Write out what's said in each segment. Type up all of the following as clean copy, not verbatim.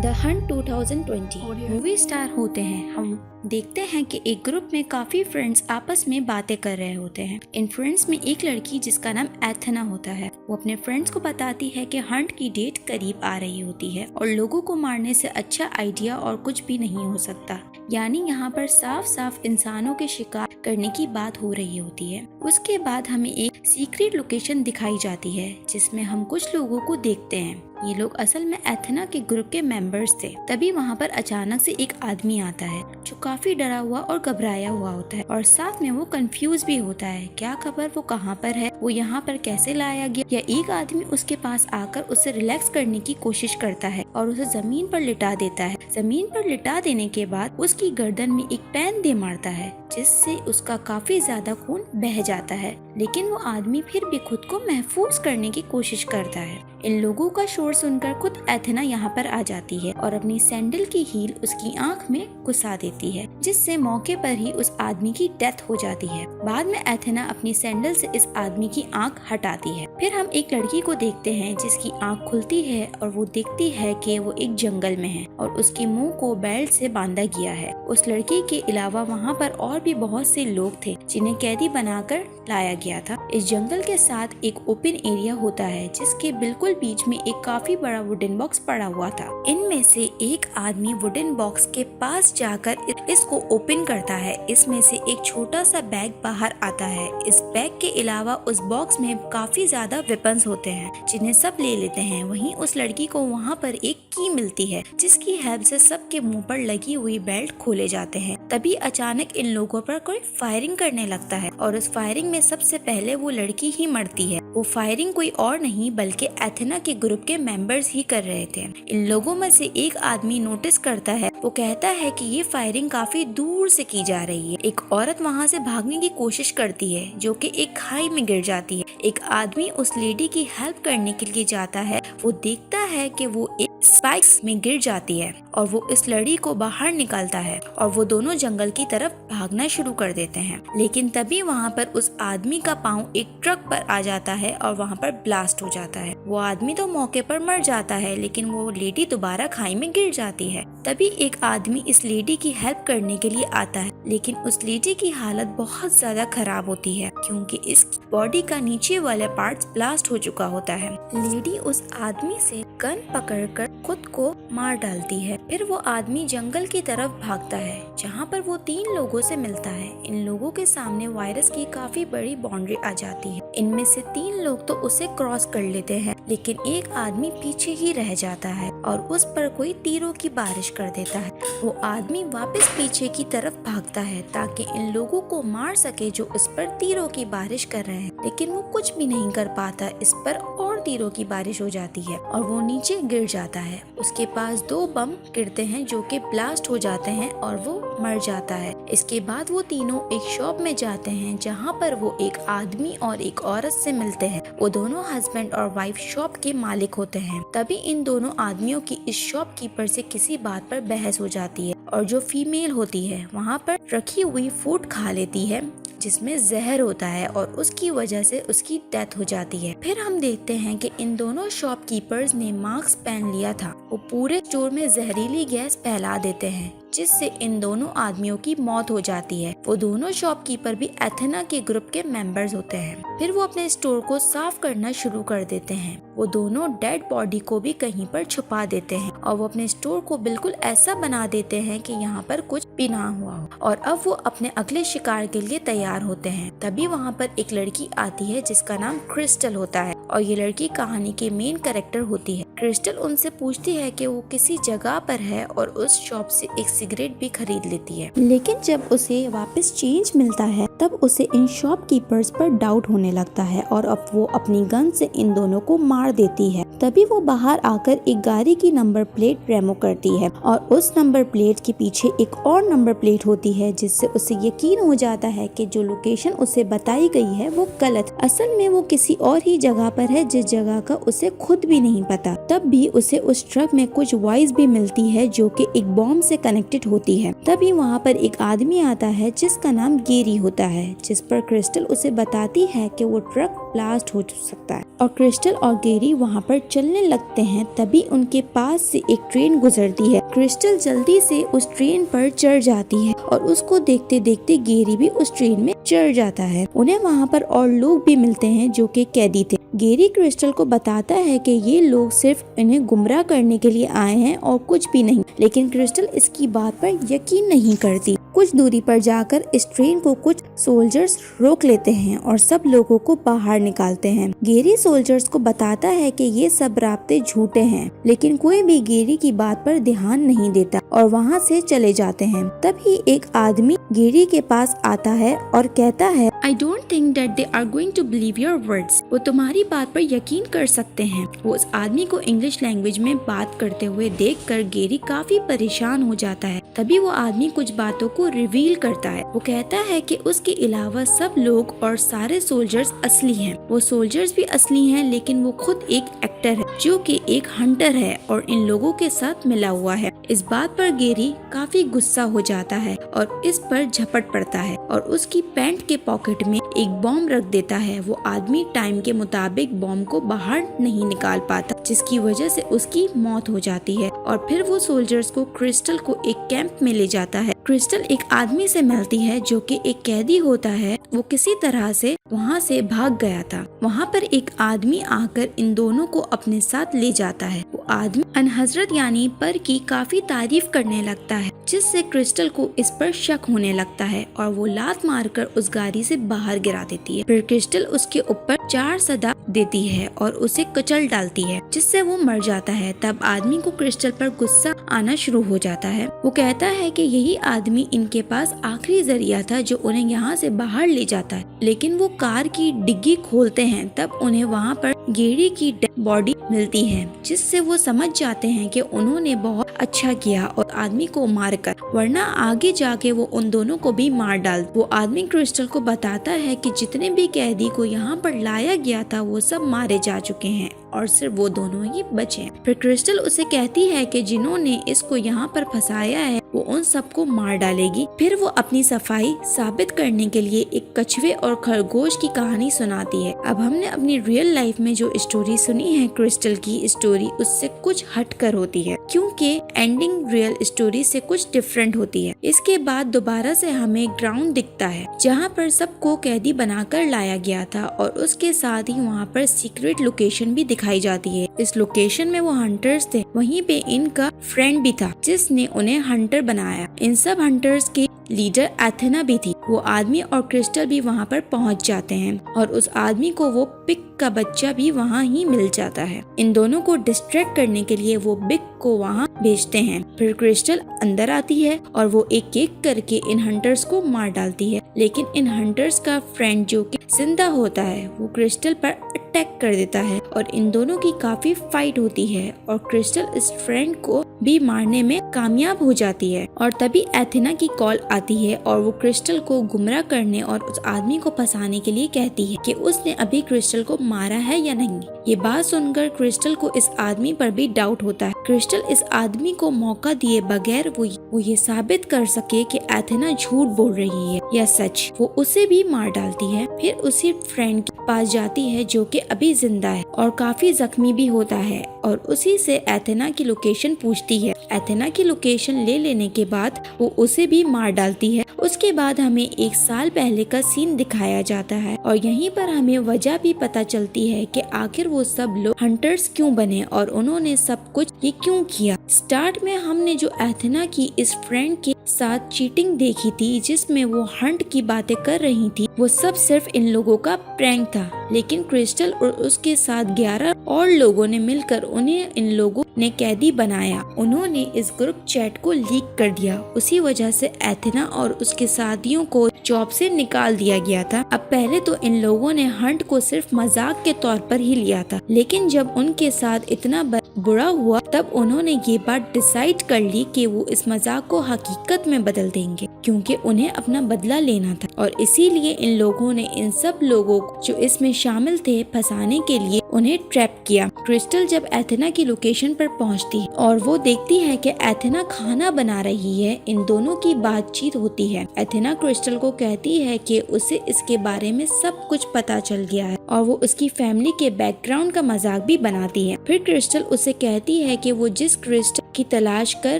The Hunt 2020 movie star होते हैं। हम देखते हैं कि एक ग्रुप में काफी फ्रेंड्स आपस में बातें कर रहे होते हैं। इन फ्रेंड्स में एक लड़की जिसका नाम एथना होता है, वो अपने फ्रेंड्स को बताती है कि हंट की डेट करीब आ रही होती है और लोगों को मारने से अच्छा आइडिया और कुछ भी नहीं हो सकता। यानी यहाँ पर साफ साफ इंसानों के शिकार करने की बात हो रही होती है। उसके बाद हमें एक सीक्रेट लोकेशन दिखाई जाती है जिसमें हम कुछ लोगों को देखते हैं। ये लोग असल में एथना के ग्रुप के मेंबर्स थे। तभी वहाँ पर अचानक से एक आदमी आता है जो काफी डरा हुआ और घबराया हुआ होता है और साथ में वो कंफ्यूज भी होता है। क्या खबर वो कहाँ पर है, वो यहाँ पर कैसे लाया गया। या एक आदमी उसके पास आकर उसे रिलैक्स करने की कोशिश करता है और उसे जमीन पर लिटा देता है। जमीन पर लिटा देने के बाद उसकी गर्दन में एक पेन दे मारता है जिससे उसका काफी ज्यादा खून बह जाता है। लेकिन वो आदमी फिर भी खुद को महफूज करने की कोशिश करता है। इन लोगों का शोर सुनकर खुद एथना यहाँ पर आ जाती है और अपनी सैंडल की हील उसकी आंख में घुसा देती है, जिससे मौके पर ही उस आदमी की डेथ हो जाती है। बाद में एथना अपनी सैंडल से इस आदमी की आंख हटाती है। फिर हम एक लड़की को देखते हैं जिसकी आंख खुलती है और वो देखती है कि वो एक जंगल में है और उसके मुंह को बेल्ट से बांधा गया है। उस लड़की के अलावा वहाँ पर और भी बहुत से लोग थे जिन्हें कैदी बनाकर लाया गया था। इस जंगल के साथ एक ओपन एरिया होता है जिसके बिल्कुल बीच में एक काफी बड़ा वुडन बॉक्स पड़ा हुआ था। इनमें से एक आदमी वुडन बॉक्स के पास जाकर इसको ओपन करता है। इसमें से एक छोटा सा बैग बाहर आता है। इस बैग के अलावा उस बॉक्स में काफी ज्यादा वेपन्स होते हैं जिन्हें सब ले लेते हैं। वहीं उस लड़की को वहाँ पर एक की मिलती है जिसकी हेल्प से सबके मुंह पर लगी हुई बेल्ट खोले जाते हैं। तभी अचानक इन लोगों पर कोई फायरिंग करने लगता है और उस फायरिंग में सबसे पहले वो लड़की ही मरती है। वो फायरिंग कोई और नहीं बल्कि एथना के ग्रुप के मेंबर्स ही कर रहे थे। इन लोगों में से एक आदमी नोटिस करता है। वो कहता है कि ये फायरिंग काफी दूर से की जा रही है। एक औरत वहाँ से भागने की कोशिश करती है जो कि एक खाई में गिर जाती है। एक आदमी उस लेडी की हेल्प करने के लिए जाता है। वो देखता है कि वो एक स्पाइक्स में गिर जाती है और वो इस लड़ी को बाहर निकालता है और वो दोनों जंगल की तरफ भागना शुरू कर देते हैं। लेकिन तभी वहाँ पर उस आदमी का पाँव एक ट्रक पर आ जाता है और वहाँ पर ब्लास्ट हो जाता है। वो आदमी तो मौके पर मर जाता है लेकिन वो लेडी दोबारा खाई में गिर जाती है। तभी एक आदमी इस लेडी की हेल्प करने के लिए आता है लेकिन उस लेडी की हालत बहुत ज्यादा खराब होती है क्योंकि इस बॉडी का नीचे वाला पार्ट ब्लास्ट हो चुका होता है। लेडी उस आदमी से गन पकड़कर खुद को मार डालती है। फिर वो आदमी जंगल की तरफ भागता है जहाँ पर वो 3 लोगों से मिलता है। इन लोगों के सामने वायरस की काफी बड़ी बाउंड्री आ जाती है। इनमें से 3 लोग तो उसे क्रॉस कर लेते हैं लेकिन एक आदमी पीछे ही रह जाता है और उस पर कोई तीरों की बारिश कर देता है। वो आदमी वापस पीछे की तरफ भागता है ताकि इन लोगों को मार सके जो इस पर तीरों की बारिश कर रहे हैं, लेकिन वो कुछ भी नहीं कर पाता। इस पर और तीरों की बारिश हो जाती है और वो नीचे गिर जाता है। उसके पास 2 बम गिरते हैं जो कि ब्लास्ट हो जाते हैं और वो मर जाता है। इसके बाद वो तीनों एक शॉप में जाते हैं जहाँ पर वो एक आदमी और एक औरत से मिलते हैं। वो दोनों हस्बैंड और वाइफ शॉप के मालिक होते हैं। तभी इन दोनों आदमियों की इस शॉपकीपर से किसी बात पर बहस हो जाती है और जो फीमेल होती है वहाँ पर रखी हुई फूड खा लेती है जिसमें जहर होता है और उसकी वजह से उसकी डेथ हो जाती है। फिर हम देखते हैं कि इन दोनों शॉपकीपर्स ने मास्क पहन लिया था। वो पूरे स्टोर में जहरीली गैस फैला देते हैं जिससे इन दोनों आदमियों की मौत हो जाती है। वो दोनों शॉपकीपर भी एथना के ग्रुप के मेंबर्स होते हैं। फिर वो अपने स्टोर को साफ करना शुरू कर देते हैं। वो दोनों डेड बॉडी को भी कहीं पर छुपा देते हैं और वो अपने स्टोर को बिल्कुल ऐसा बना देते हैं कि यहाँ पर कुछ भी ना हुआ हो और अब वो अपने अगले शिकार के लिए तैयार होते हैं। तभी वहाँ पर एक लड़की आती है जिसका नाम क्रिस्टल होता है और ये लड़की कहानी की मेन कैरेक्टर होती है। क्रिस्टल उनसे पूछती है कि वो किसी जगह पर है और उस शॉप से एक सिगरेट भी खरीद लेती है। लेकिन जब उसे वापस चेंज मिलता है तब उसे इन शॉपकीपर्स पर डाउट होने लगता है और अब वो अपनी गन से इन दोनों को मार देती है। तभी वो बाहर आकर एक गाड़ी की नंबर प्लेट रेमो करती है और उस नंबर प्लेट के पीछे एक और नंबर प्लेट होती है जिससे उसे यकीन हो जाता है कि जो लोकेशन उसे बताई गई है वो गलत, असल में वो किसी और ही जगह पर है जिस जगह का उसे खुद भी नहीं पता। तब भी उसे उस ट्रक में कुछ वॉइस भी मिलती है जो कि एक बॉम्ब से कनेक्टेड होती है। तभी वहाँ पर एक आदमी आता है जिसका नाम गेरी होता है, जिस पर क्रिस्टल उसे बताती है कि वो ट्रक ब्लास्ट हो सकता है और क्रिस्टल और गेरी वहाँ पर चलने लगते हैं। तभी उनके पास से एक ट्रेन गुजरती है। क्रिस्टल जल्दी से उस ट्रेन पर चढ़ जाती है और उसको देखते देखते गेरी भी उस ट्रेन में चढ़ जाता है। उन्हें वहाँ पर और लोग भी मिलते हैं जो कि कैदी थे। गेरी क्रिस्टल को बताता है कि ये लोग सिर्फ इन्हें गुमराह करने के लिए आए हैं और कुछ भी नहीं, लेकिन क्रिस्टल इसकी बात पर यकीन नहीं करती। कुछ दूरी पर जाकर इस ट्रेन को कुछ सोल्जर्स रोक लेते हैं और सब लोगों को बाहर निकालते हैं। गेरी सोल्जर्स को बताता है कि ये सब राब्ते झूठे हैं, लेकिन कोई भी गेरी की बात पर ध्यान नहीं देता और वहाँ से चले जाते हैं। तभी एक आदमी गेरी के पास आता है और कहता है, I don't think that they are going to believe your words. वो तुम्हारी बात पर यकीन कर सकते हैं। वो उस आदमी को इंग्लिश लैंग्वेज में बात करते हुए देखकर गेरी काफी परेशान हो जाता है। तभी वो आदमी कुछ बातों को रिवील करता है। वो कहता है कि उसके अलावा सब लोग और सारे सोल्जर्स असली हैं। वो सोल्जर्स भी असली हैं, लेकिन वो खुद एक एक्टर है जो कि एक हंटर है और इन लोगों के साथ मिला हुआ है। इस बात पर गेरी काफी गुस्सा हो जाता है और इस पर झपट पड़ता है और उसकी पैंट के पॉकेट में एक बॉम्ब रख देता है। वो आदमी टाइम के मुताबिक बॉम्ब को बाहर नहीं निकाल पाता, जिसकी वजह से उसकी मौत हो जाती है और फिर वो सोल्जर्स को क्रिस्टल को एक कैंप में ले जाता है। क्रिस्टल एक आदमी से मिलती है जो कि एक कैदी होता है। वो किसी तरह से वहाँ से भाग गया था। वहाँ पर एक आदमी आकर इन दोनों को अपने साथ ले जाता है। वो आदमी अनहजरत यानी पर की काफी तारीफ करने लगता है, जिससे क्रिस्टल को इस पर शक होने लगता है और वो लात मारकर उस गाड़ी से बाहर गिरा देती है। फिर क्रिस्टल उसके ऊपर 4 सदा देती है और उसे कुचल डालती है, जिससे वो मर जाता है। तब आदमी को क्रिस्टल पर गुस्सा आना शुरू हो जाता है। वो कहता है कि यही आदमी इनके पास आखिरी जरिया था जो उन्हें यहाँ से बाहर ले जाता है। लेकिन वो कार की डिग्गी खोलते हैं, तब उन्हें वहाँ पर गेरी की बॉडी मिलती है, जिससे वो समझ जाते हैं कि उन्होंने बहुत अच्छा किया और आदमी को मारकर, वरना आगे जाके वो उन दोनों को भी मार डाल। वो आदमी क्रिस्टल को बताता है कि जितने भी कैदी को यहाँ पर लाया गया था वो सब मारे जा चुके हैं और सिर्फ वो दोनों ही बचे हैं। फिर क्रिस्टल उसे कहती है कि जिन्होंने इसको यहाँ पर फंसाया है वो उन सबको मार डालेगी। फिर वो अपनी सफाई साबित करने के लिए एक कछुए और खरगोश की कहानी सुनाती है। अब हमने अपनी रियल लाइफ में जो स्टोरी सुनी है, क्रिस्टल की स्टोरी उससे कुछ हटकर होती है, क्योंकि एंडिंग रियल स्टोरी से कुछ डिफरेंट होती है। इसके बाद दोबारा से हमें ग्राउंड दिखता है जहाँ पर सबको कैदी बनाकर लाया गया था और उसके साथ ही वहाँ पर सीक्रेट लोकेशन भी दिखाई जाती है। इस लोकेशन में वो हंटर्स थे, वहीं पे इनका फ्रेंड भी था जिसने उन्हें हंटर बनाया। इन सब हंटर्स की लीडर एथेना भी थी। वो आदमी और क्रिस्टल भी वहाँ पर पहुँच जाते हैं और उस आदमी को वो पिग का बच्चा भी वहाँ ही मिल जाता है। इन दोनों को डिस्ट्रैक्ट करने के लिए वो बिग को वहाँ भेजते हैं। फिर क्रिस्टल अंदर आती है और वो एक एक करके इन हंटर्स को मार डालती है, लेकिन इन हंटर्स का फ्रेंड जो कि जिंदा होता है वो क्रिस्टल पर अटैक कर देता है और इन दोनों की काफी फाइट होती है और क्रिस्टल इस फ्रेंड को भी मारने में कामयाब हो जाती है। और तभी एथेना की कॉल आती है और वो क्रिस्टल को गुमराह करने और उस आदमी को फंसाने के लिए कहती है कि उसने अभी क्रिस्टल को मारा है या नहीं। ये बात सुनकर क्रिस्टल को इस आदमी पर भी डाउट होता है। क्रिस्टल इस आदमी को मौका दिए बगैर वो ये साबित कर सके कि एथेना झूठ बोल रही है या सच, वो उसे भी मार डालती है। फिर उसी फ्रेंड के पास जाती है जो कि अभी जिंदा है और काफी जख्मी भी होता है और उसी से एथेना की लोकेशन पूछती है। एथेना की लोकेशन ले लेने के बाद वो उसे भी मार डालती है। उसके बाद हमें 1 साल पहले का सीन दिखाया जाता है और यहीं पर हमें वजह भी पता चलती है कि आखिर वो सब लोग हंटर्स क्यों बने और उन्होंने सब कुछ ये क्यों किया। स्टार्ट में हमने जो एथेना की इस फ्रेंड के साथ चीटिंग देखी थी, जिसमें वो हंट की बातें कर रही थी, वो सब सिर्फ इन लोगों का प्रैंक था। लेकिन क्रिस्टल और उसके साथ 11 और लोगों ने मिलकर उन्हें इन लोगों ने कैदी बनाया। उन्होंने इस ग्रुप चैट को लीक कर दिया। उसी वजह से एथेना और उसके साथियों को जॉब से निकाल दिया गया था। अब पहले तो इन लोगों ने हंट को सिर्फ मजाक के तौर पर ही लिया था, लेकिन जब उनके साथ इतना बुरा हुआ तब उन्होंने ये बात डिसाइड कर ली कि वो इस मजाक को हकीकत में बदल देंगे, क्योंकि उन्हें अपना बदला लेना था। और इसीलिए इन लोगों ने इन सब लोगों को जो इसमें शामिल थे फंसाने के लिए उन्हें ट्रैप किया। क्रिस्टल जब एथेना की लोकेशन पर पहुंचती है और वो देखती है कि एथेना खाना बना रही है, इन दोनों की बातचीत होती है। एथेना क्रिस्टल को कहती है कि उसे इसके बारे में सब कुछ पता चल गया है और वो उसकी फैमिली के बैकग्राउंड का मजाक भी बनाती है। फिर क्रिस्टल उसे कहती है कि वो जिस क्रिस्टल की तलाश कर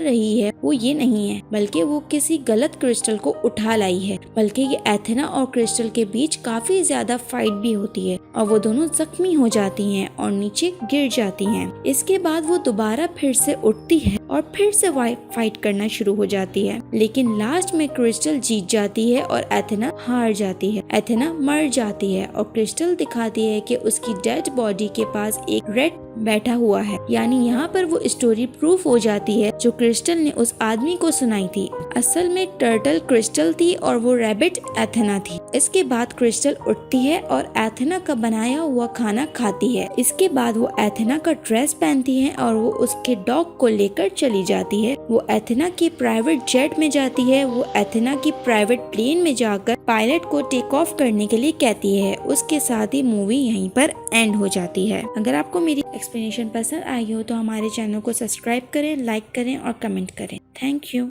रही है वो ये नहीं है, बल्कि वो किसी गलत क्रिस्टल को उठा लाई है। बल्कि ये एथेना और क्रिस्टल के बीच काफी ज्यादा फाइट भी होती है और वो दोनों जख्मी हो जाती हैं और नीचे गिर जाती हैं। इसके बाद वो दोबारा फिर से उठती है और फिर से फाइट करना शुरू हो जाती है, लेकिन लास्ट में क्रिस्टल जीत जाती है और एथेना हार जाती है। एथेना मर जाती है और क्रिस्टल दिखाती है कि उसकी डेड बॉडी के पास एक रेड बैठा हुआ है। यानी यहाँ पर वो स्टोरी प्रूफ हो जाती है जो क्रिस्टल ने उस आदमी को सुनाई थी। असल में टर्टल क्रिस्टल थी और वो रैबिट एथेना थी। इसके बाद क्रिस्टल उठती है और एथेना का बनाया हुआ खाना खाती है। इसके बाद वो एथेना का ड्रेस पहनती है और वो उसके डॉग को लेकर चली जाती है। वो एथेना की प्राइवेट जेट में जाती है। वो एथेना की प्राइवेट प्लेन में जाकर पायलट को टेक ऑफ करने के लिए कहती है। उसके साथ ही मूवी यहीं पर एंड हो जाती है। अगर आपको मेरी एक्सप्लेनेशन पसंद आई हो तो हमारे चैनल को सब्सक्राइब करें, लाइक करें और कमेंट करें। Thank you.